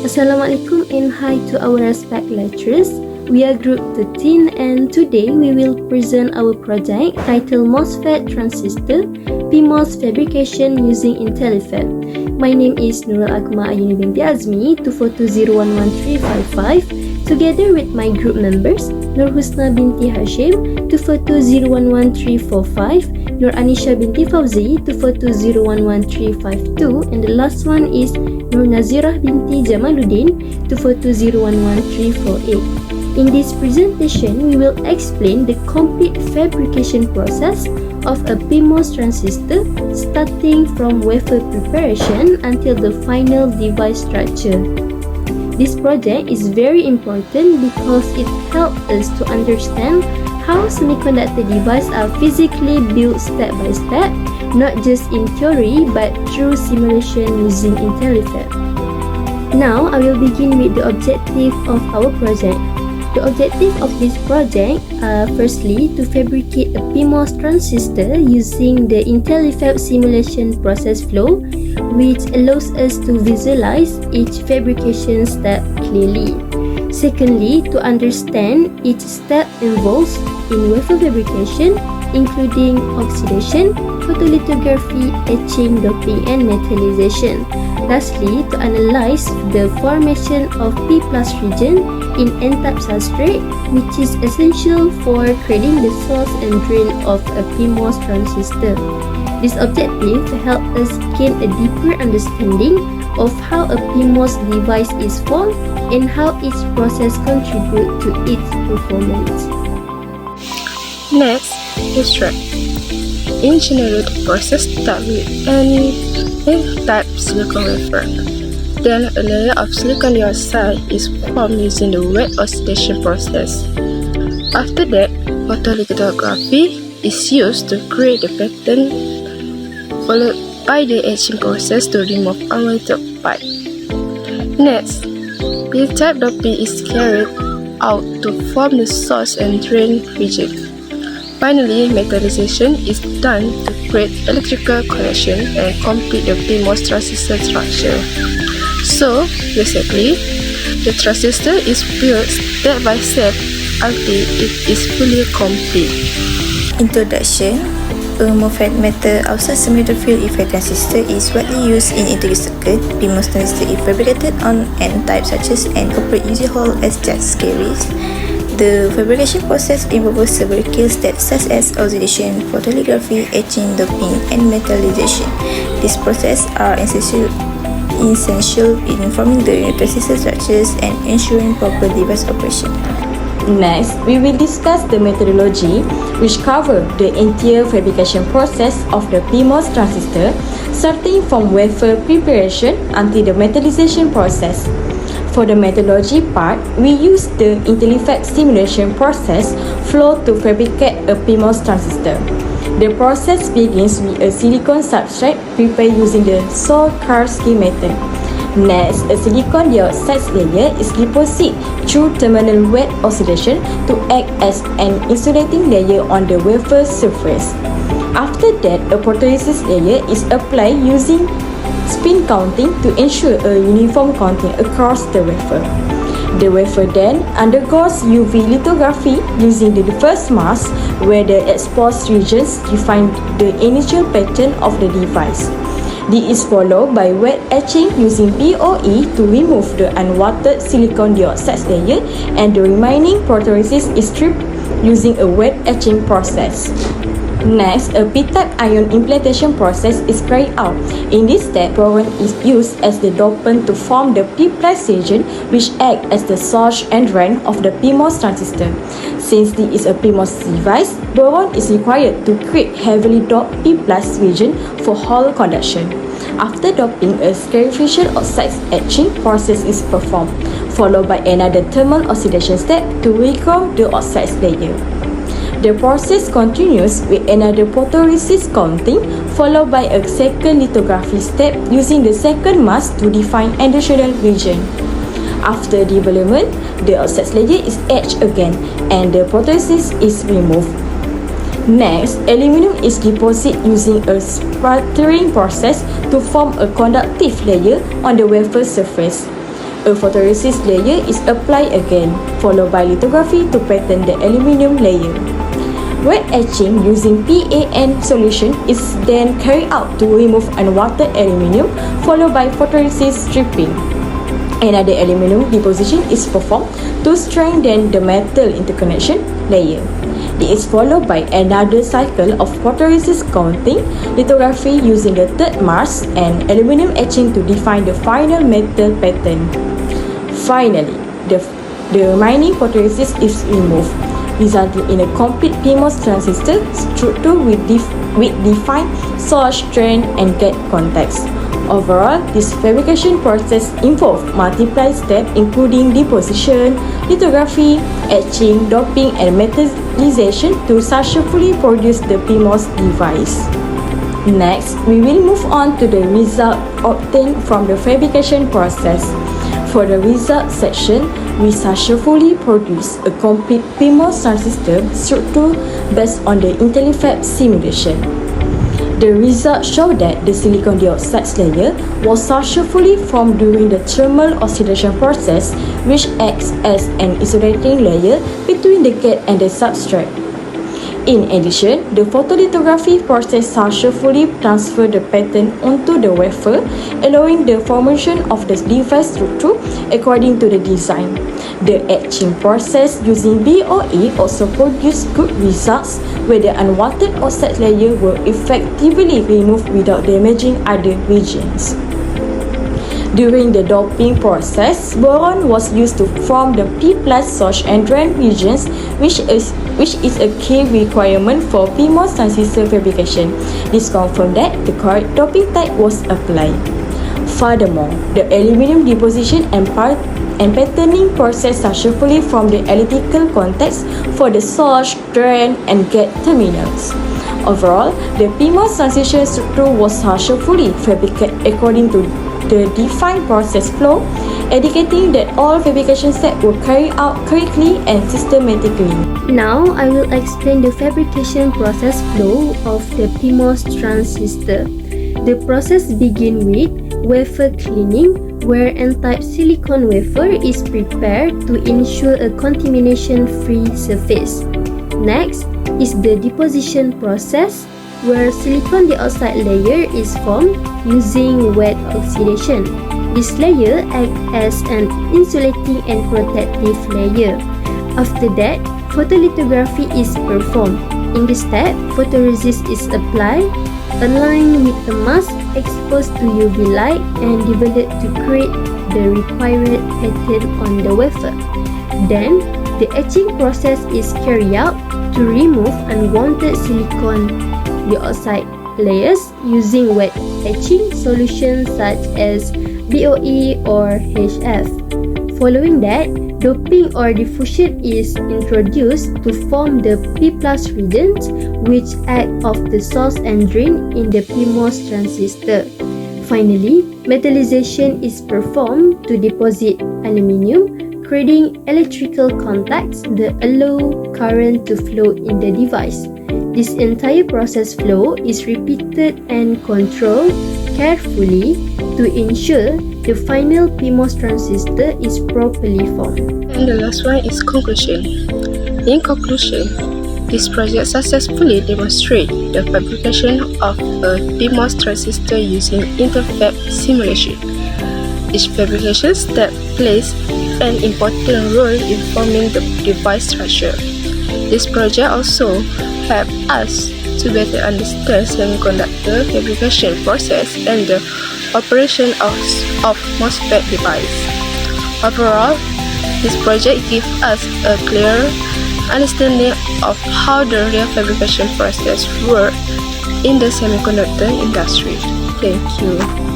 Assalamualaikum and hi to our respected lecturers. We are Group 13 and today we will present our project titled MOSFET Transistor PMOS Fabrication using IntelliFab. My name is Nurul Akmal Ayuni binti Azmi 242011355 together with my group members Nur Husna binti Hashim 242011345, Nur Anisha binti Fauzi 242011352, and the last one is Nur Nazirah binti Jamaluddin 242011348. In this presentation, we will explain the complete fabrication process of a PMOS transistor starting from wafer preparation until the final device structure. This project is very important because it helps us to understand how semiconductor devices are physically built step by step, not just in theory but through simulation using IntelliFab. Now, I will begin with the objective of our project. The objective of this project are firstly to fabricate a PMOS transistor using the IntelliFab simulation process flow, which allows us to visualize each fabrication step clearly. Secondly, to understand each step involved in wafer fabrication, including oxidation, photolithography, etching, doping, and metallization. Lastly, to analyze the formation of P+ region in N-type substrate, which is essential for creating the source and drain of a PMOS transistor. This objective helps us gain a deeper understanding of how a PMOS device is formed and how each process contributes to its performance. Next, extract. In general, the process starts with any N-type silicon wafer. Then a layer of silicon dioxide is formed using the wet oxidation process. After that, photolithography is used to create the pattern, followed by the etching process to remove unwanted part. Next, P-type doping is carried out to form the source and drain region. Finally, metallization is done to create electrical connection and complete the PMOS transistor structure. So, basically, the transistor is built step by step until it is fully complete. Introduction. A MOSFET metal outside semiconductor field effect transistor is widely used in integrated circuit. PMOS transistor is fabricated on N-type such as N operate using Hall as just carries. The fabrication process involves several key steps such as oxidation, photolithography, etching, doping, and metallization. These processes are essential in forming the transistor structures and ensuring proper device operation. Next, we will discuss the methodology which covers the entire fabrication process of the PMOS transistor starting from wafer preparation until the metallization process. For the methodology part, we use the IntelliFab simulation process flow to fabricate a PMOS transistor. The process begins with a silicon substrate prepared using the Soll-Karski method. Next, a silicon dioxide layer is deposited through terminal wet oxidation to act as an insulating layer on the wafer surface. After that, a photoresist layer is applied using spin counting to ensure a uniform coating across the wafer. The wafer then undergoes UV lithography using the first mask where the exposed regions define the initial pattern of the device. This is followed by wet etching using BOE to remove the unwanted silicon dioxide layer, and the remaining photoresist is stripped using a wet etching process. Next, a P-type ion implantation process is carried out. In this step, boron is used as the dopant to form the P+ region, which acts as the source and drain of the PMOS transistor. Since this is a PMOS device, boron is required to create heavily doped P+ region for Hall conduction. After doping, a scarification oxide etching process is performed, followed by another thermal oxidation step to rechrome the oxide layer. The process continues with another photoresist counting, followed by a second lithography step using the second mask to define additional region. After development, the oxide layer is etched again and the photoresist is removed. Next, aluminum is deposited using a sputtering process to form a conductive layer on the wafer surface. a photoresist layer is applied again, followed by lithography to pattern the aluminium layer. Wet etching using PAN solution is then carried out to remove unwatered aluminium, followed by photoresist stripping. Another aluminium deposition is performed to strengthen the metal interconnection layer. This is followed by another cycle of photoresist coating, lithography using the third mask, and aluminium etching to define the final metal pattern. Finally, the remaining photoresist is removed, resulting in a complete PMOS transistor structure with defined source, drain, and gate contacts. Overall, this fabrication process involves multiple steps including deposition, lithography, etching, doping, and metallization to successfully produce the PMOS device. Next, we will move on to the result obtained from the fabrication process. For the result section, we successfully produce a complete PMOS transistor structure based on the IntelliFab simulation. The results show that the silicon dioxide layer was successfully formed during the thermal oxidation process, which acts as an insulating layer between the gate and the substrate. In addition, the photolithography process successfully transferred the pattern onto the wafer, allowing the formation of the device structure according to the design. The etching process using BOE also produced good results, where the unwanted oxide layer were effectively removed without damaging other regions. During the doping process, boron was used to form the P+ source and drain regions, which is a key requirement for PMOS transistor fabrication. This confirmed that the correct doping type was applied. Furthermore, the aluminium deposition and patterning process successfully formed the electrical contacts for the source, drain, and gate terminals. Overall, the PMOS transition structure was successfully fabricated according to the defined process flow, indicating that all fabrication steps were carried out correctly and systematically. Now, I will explain the fabrication process flow of the PMOS transistor. The process begins with wafer cleaning, where N-type silicon wafer is prepared to ensure a contamination-free surface. Next is the deposition process, where silicon dioxide layer is formed using wet oxidation. This layer acts as an insulating and protective layer. After that, photolithography is performed. In this step, photoresist is applied, aligned with the mask exposed to UV light, and developed to create the required pattern on the wafer. Then, the etching process is carried out to remove unwanted silicon dioxide layers using wet etching solutions such as BOE or HF. Following that, doping or diffusion is introduced to form the P+ regions, which act as the source and drain in the PMOS transistor. Finally, metallization is performed to deposit aluminium, creating electrical contacts that allow current to flow in the device. This entire process flow is repeated and controlled carefully to ensure the final PMOS transistor is properly formed. And the last one is conclusion. In conclusion, this project successfully demonstrates the fabrication of a PMOS transistor using IntelliFab simulation. Each fabrication step plays an important role in forming the device structure. This project also helped us to better understand semiconductor fabrication process and the operation of MOSFET device. Overall, this project gives us a clear understanding of how the real fabrication process works in the semiconductor industry. Thank you.